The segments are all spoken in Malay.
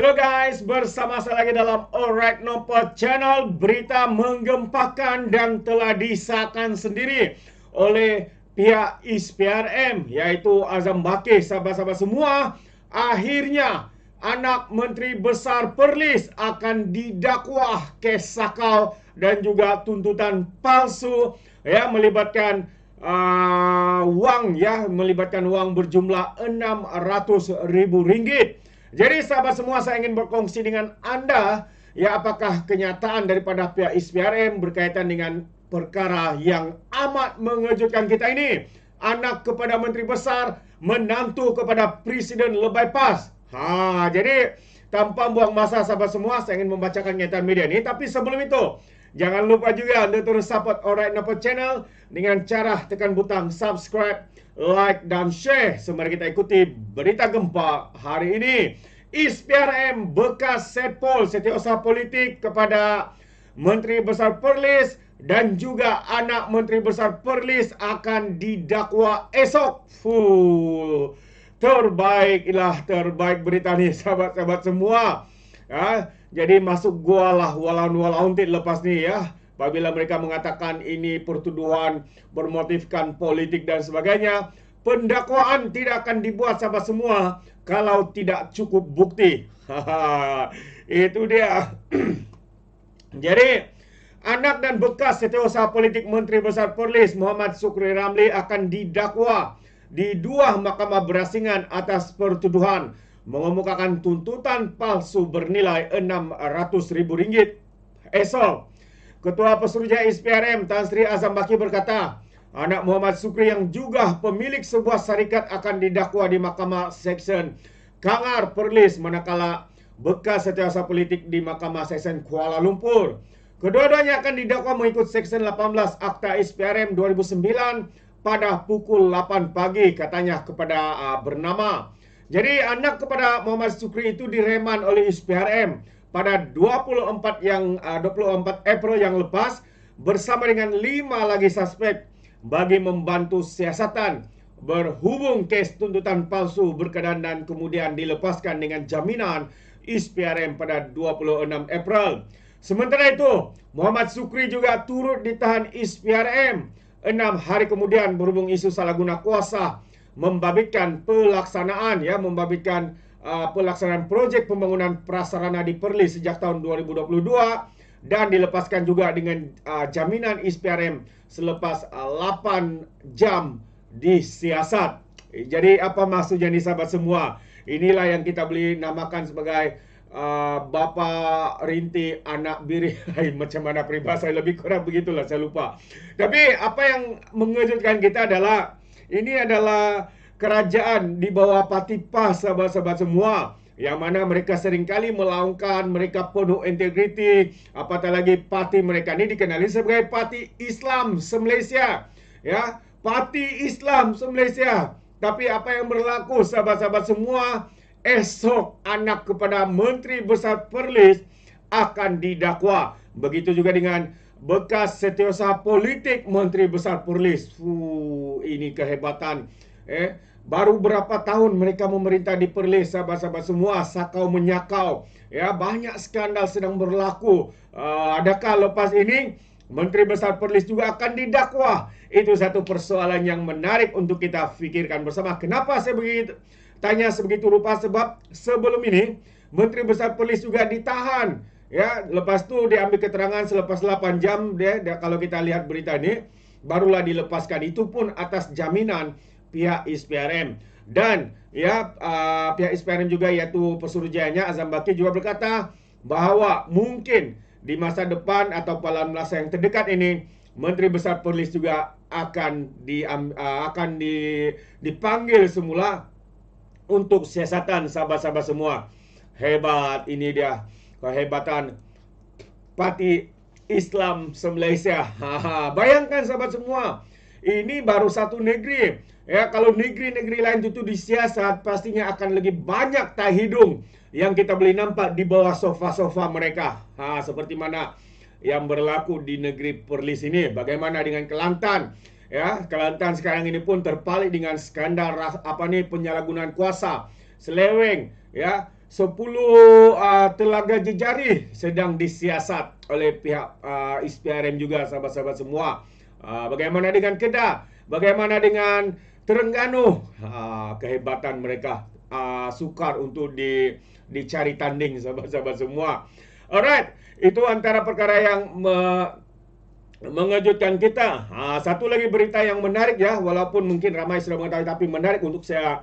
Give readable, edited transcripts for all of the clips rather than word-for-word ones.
Hello guys, bersama saya lagi dalam Alright Nopo Channel. Berita menggempakan dan telah disahkan sendiri oleh pihak ISPRM, yaitu Azam Baki. Sahabat-sahabat semua, akhirnya anak Menteri Besar Perlis akan didakwa kes sakau dan juga tuntutan palsu melibatkan melibatkan uang berjumlah Rp600.000. Jadi sahabat semua, saya ingin berkongsi dengan Anda apakah kenyataan daripada pihak ISPRM berkaitan dengan perkara yang amat mengejutkan kita ini. Anak kepada Menteri Besar, menantu kepada Presiden lebay pas. Jadi tanpa buang masa sahabat semua, saya ingin membacakan kenyataan media ini. Tapi sebelum itu, jangan lupa juga Anda terus support Alright Nopo Channel dengan cara tekan butang subscribe, like dan share. Mari kita ikuti berita gempa hari ini. ISPRM bekas Setpol Setiausaha Politik kepada Menteri Besar Perlis dan juga anak Menteri Besar Perlis akan didakwa esok. Terbaik berita ni sahabat-sahabat semua. Jadi masuk gua lah walaun lepas ni apabila mereka mengatakan ini pertuduhan bermotifkan politik dan sebagainya. Pendakwaan tidak akan dibuat sahabat semua kalau tidak cukup bukti. Itu dia. Jadi anak dan bekas Setiausaha Politik Menteri Besar Perlis Muhammad Sukri Ramli akan didakwa di dua mahkamah berasingan atas pertuduhan mengemukakan tuntutan palsu bernilai Rp600.000 esok. Ketua Pesuruhjaya ISPRM Tan Sri Azam Baki berkata, anak Muhammad Sukri yang juga pemilik sebuah syarikat akan didakwa di Mahkamah Seksyen Kangar Perlis, manakala bekas Setiausaha Politik di Mahkamah Seksyen Kuala Lumpur. Kedua-duanya akan didakwa mengikut Seksyen 18 Akta ISPRM 2009 pada pukul 8 pagi, katanya kepada bernama. Jadi anak kepada Muhammad Sukri itu direman oleh ISPRM pada 24 April yang lepas bersama dengan 5 lagi suspek bagi membantu siasatan berhubung kes tuntutan palsu berkenan dan kemudian dilepaskan dengan jaminan ISPRM pada 26 April. Sementara itu, Muhammad Sukri juga turut ditahan ISPRM 6 hari kemudian berhubung isu salah guna kuasa membabitkan pelaksanaan projek pembangunan prasarana di Perlis sejak tahun 2022 dan dilepaskan juga dengan jaminan ISPRM selepas 8 jam disiasat. Jadi apa maksudnya ni sahabat semua? Inilah yang kita boleh namakan sebagai bapa rintik anak biri. Macam mana peribahasa, lebih kurang begitulah, saya lupa. Tapi apa yang mengejutkan kita adalah ini adalah kerajaan di bawah parti PAS sahabat-sahabat semua, yang mana mereka seringkali melaungkan mereka penuh integriti. Apatah lagi parti mereka ini dikenali sebagai Parti Islam se-Malaysia. Parti Islam se-Malaysia. Tapi apa yang berlaku sahabat-sahabat semua? Esok anak kepada Menteri Besar Perlis akan didakwa. Begitu juga dengan bekas Setiausaha Politik Menteri Besar Perlis. Ini kehebatan. Baru berapa tahun mereka memerintah di Perlis sahabat-sahabat semua, sakau menyakau. Banyak skandal sedang berlaku. Adakah lepas ini Menteri Besar Perlis juga akan didakwa? Itu satu persoalan yang menarik untuk kita fikirkan bersama. Kenapa saya tanya sebegitu rupa? Sebab sebelum ini Menteri Besar Perlis juga ditahan. Lepas tu diambil keterangan selepas 8 jam kalau kita lihat berita ini barulah dilepaskan. Itu pun atas jaminan pihak ISPRM. Dan pihak ISPRM juga, yaitu Pesuruhjayanya Azam Baki, juga berkata bahawa mungkin di masa depan atau dalam masa yang terdekat ini Menteri Besar Perlis juga akan dipanggil semula untuk siasatan sahabat-sahabat semua. Hebat, ini dia kehebatan Parti Islam se-Malaysia. Bayangkan sahabat semua, ini baru satu negeri. Kalau negeri-negeri lain itu disiasat, pastinya akan lebih banyak tai hidung yang kita boleh nampak di bawah sofa-sofa mereka. Seperti mana yang berlaku di negeri Perlis ini. Bagaimana dengan Kelantan? Kelantan sekarang ini pun terpalit dengan skandal penyalahgunaan kuasa, seleweng, 10 telaga jejari sedang disiasat oleh pihak SPRM juga, sahabat-sahabat semua. Bagaimana dengan Kedah? Bagaimana dengan Terengganu? Kehebatan mereka sukar untuk dicari tanding, sahabat-sahabat semua. Alright, itu antara perkara yang mengejutkan kita. Satu lagi berita yang menarik ya, walaupun mungkin ramai sudah mengetahui, tapi menarik untuk saya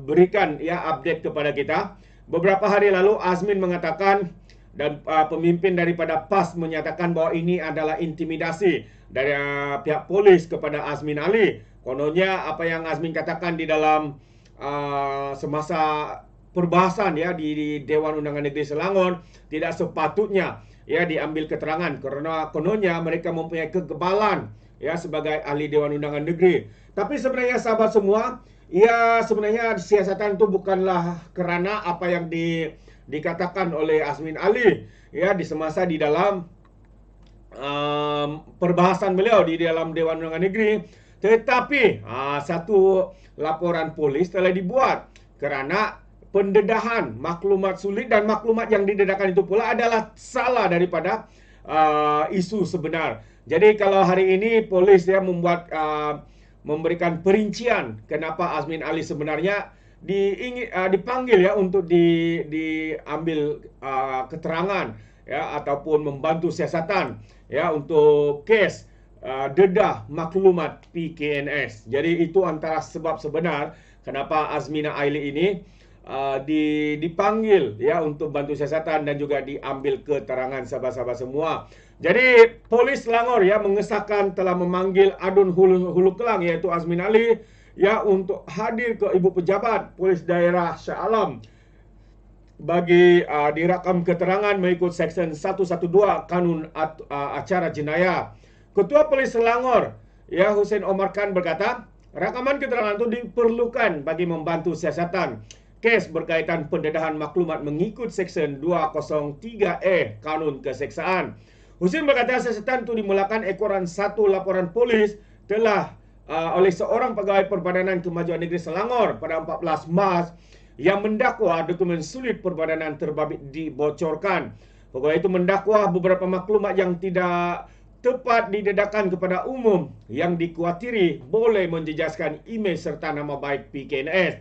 berikan ya update kepada kita. Beberapa hari lalu Azmin mengatakan dan pemimpin daripada PAS menyatakan bahwa ini adalah intimidasi dari pihak polis kepada Azmin Ali. Kononnya apa yang Azmin katakan di dalam semasa perbahasan ya di Dewan Undangan Negeri Selangor tidak sepatutnya ya diambil keterangan, karena kononnya mereka mempunyai kekebalan ya sebagai ahli Dewan Undangan Negeri. Tapi sebenarnya sahabat semua, ya sebenarnya siasatan itu bukanlah kerana apa yang dikatakan oleh Azmin Ali ya di semasa di dalam perbahasan beliau di dalam Dewan Undangan Negeri. Tetapi satu laporan polis telah dibuat kerana pendedahan maklumat sulit, dan maklumat yang didedakan itu pula adalah salah daripada isu sebenar. Jadi kalau hari ini polis ya memberikan perincian kenapa Azmin Ali sebenarnya dipanggil ya untuk diambil keterangan ya ataupun membantu siasatan ya untuk kes dedah maklumat PKNS. Jadi itu antara sebab sebenar kenapa Azmina Aili ini dipanggil ya untuk bantu siasatan dan juga diambil keterangan sahabat-sahabat semua. Jadi polis Selangor ya mengesahkan telah memanggil Adun Hulu Kelang iaitu Azmin Ali ya untuk hadir ke Ibu Pejabat Polis Daerah Shah Alam bagi dirakam keterangan mengikut Seksyen 112 Kanun Acara Jenayah. Ketua Polis Selangor ya Hussein Omar Khan berkata, rakaman keterangan itu diperlukan bagi membantu siasatan kes berkaitan pendedahan maklumat mengikut Seksyen 203A Kanun Keseksaan. Hussein berkata siasatan itu dimulakan ekoran satu laporan polis telah oleh seorang pegawai Perbadanan Kemajuan Negeri Selangor pada 14 Mac yang mendakwa dokumen sulit perbadanan terbabit dibocorkan. Pegawai itu mendakwa beberapa maklumat yang tidak tepat didedakan kepada umum yang dikuatiri boleh menjejaskan imej serta nama baik PKNS.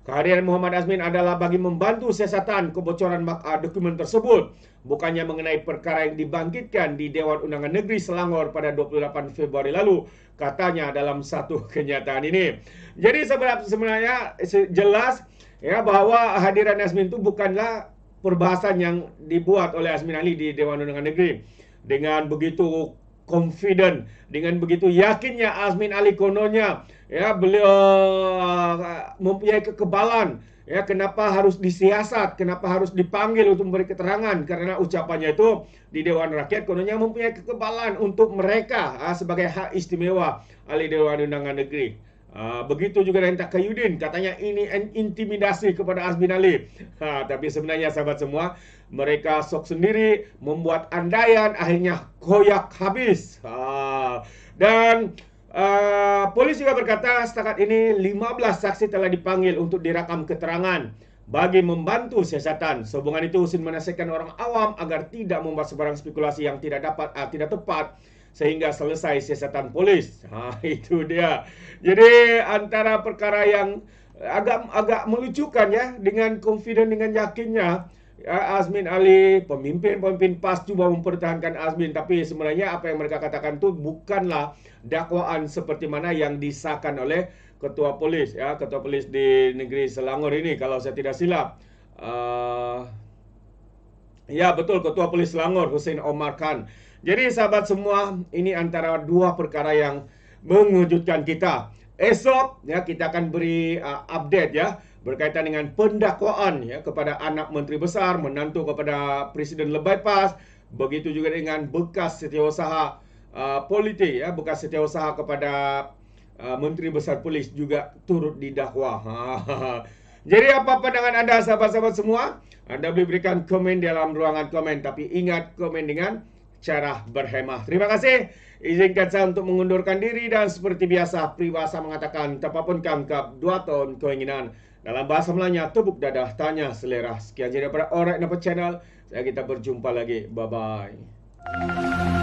Kehadiran Muhammad Azmin adalah bagi membantu siasatan kebocoran dokumen tersebut, bukannya mengenai perkara yang dibangkitkan di Dewan Undangan Negeri Selangor pada 28 Februari lalu, katanya dalam satu kenyataan ini. Jadi sebenarnya jelas ya bahwa hadiran Azmin itu bukanlah perbahasan yang dibuat oleh Azmin Ali di Dewan Undangan Negeri. Dengan begitu confident, dengan begitu yakinnya Azmin Ali kononnya ya beliau mempunyai kekebalan ya kenapa harus disiasat, kenapa harus dipanggil untuk memberi keterangan, karena ucapannya itu di Dewan Rakyat kononnya mempunyai kekebalan untuk mereka sebagai hak istimewa ahli Dewan Undangan Negeri. Begitu juga dengan Takayuddin, katanya ini intimidasi kepada Azmin Ali. Tapi sebenarnya sahabat semua, mereka sok sendiri membuat andaian, akhirnya koyak habis. Dan polis juga berkata setakat ini 15 saksi telah dipanggil untuk dirakam keterangan bagi membantu siasatan. Sehubungan itu Husin menasihatkan orang awam agar tidak membuat sebarang spekulasi yang tidak tepat sehingga selesai siasatan polis. Itu dia. Jadi antara perkara yang agak melucukan ya, dengan confident, dengan yakinnya Azmin Ali, pemimpin PAS cuba mempertahankan Azmin, tapi sebenarnya apa yang mereka katakan itu bukanlah dakwaan seperti mana yang disahkan oleh ketua polis ya, ketua polis di negeri Selangor ini kalau saya tidak silap. Ya betul, ketua polis Selangor Hussein Omar Khan. Jadi sahabat semua, ini antara dua perkara yang mengejutkan kita. Esok ya kita akan beri update ya berkaitan dengan pendakwaan ya kepada anak menteri besar, menantu kepada Presiden Lebay PAS, begitu juga dengan bekas setiausaha politik ya, bekas setiausaha kepada Menteri Besar Polis juga turut didakwa. Jadi apa pandangan anda sahabat-sahabat semua? Anda boleh berikan komen dalam ruangan komen, tapi ingat komen dengan cara berhemah. Terima kasih. Izinkan saya untuk mengundurkan diri dan seperti biasa peribahasa mengatakan tapapun kamkap 2 tahun keinginan. Dalam bahasa Melanya tepuk dadah tanya selera. Sekian jadi daripada Alright Nampak Channel. Saya kita berjumpa lagi. Bye bye.